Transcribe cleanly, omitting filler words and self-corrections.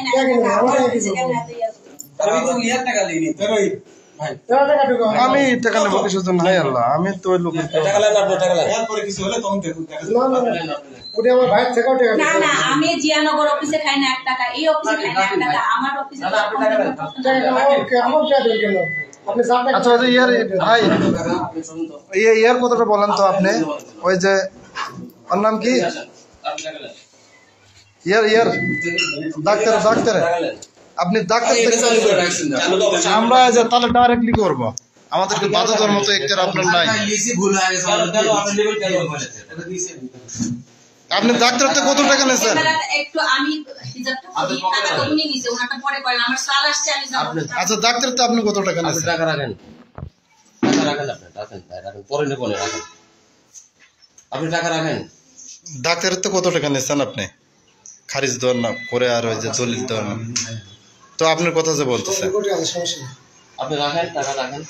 না আমার অফিসে কেন এত ইয়া আমি তো ইয়ার টাকা লিনি ভাই আমি টাকা নেবো কিসের জন্য? হাই আল্লাহ, আমি তো ওই লোকের টাকা লান আপনি টাকা লান এরপরে কিছু হলে তখন দেখুন টাকা ওটা আমার ভাই থেকেও টাকা না না আমি জিয়ানগর অফিসে খাই না 1 টাকা এই অফিসে খাই না 1 টাকা আমার অফিসে দাদা আপনি টাকা লান আমার টাকা দেন কেন আপনি সাথে আচ্ছা ওই যে ইয়ার ভাই আপনি শুনুন তো ইয়ার কথাটা বলেন তো আপনি, ওই যে ওর নাম কি? আপনি টাকা লান ইয়ার ডাক্তার টাকা লান আপনি ডাক্তার এটা থেকে চালু করে রাখছেন চালু তো অবশ্যই আমরা যে তাহলে ডাইরেক্টলি করব, আমাদেরকে বাধা দেওয়ার মতো একটা আপনার নাই। লিসি ভুল হয়ে গেছে কেন আপনি লেভেল কেন বলেছেন এটা দিয়েছি আপনি ডাক্তার থেকে কত টাকা নিয়েছেন? একটু আমি হিসাবটা করি টাকা তো উনি নিছে ওনাটা পরে করেন আমার সাল আসছে আমি যাব আচ্ছা ডাক্তার তো আপনি কত টাকা আপনি নিয়েছেন? টাকা রাখেন আপনি রাখেন পরে নেবেন রাখেন আপনি টাকা রাখেন ডাক্তারের তো কত টাকা নিয়েছেন আপনি? খারিজ দেওয়ার না করে আর ওই যে দলিল দেওয়ার না, তো আপনার কথা যে বলতেছে সমস্যা নেই আপনি রাখেন টাকা রাখেন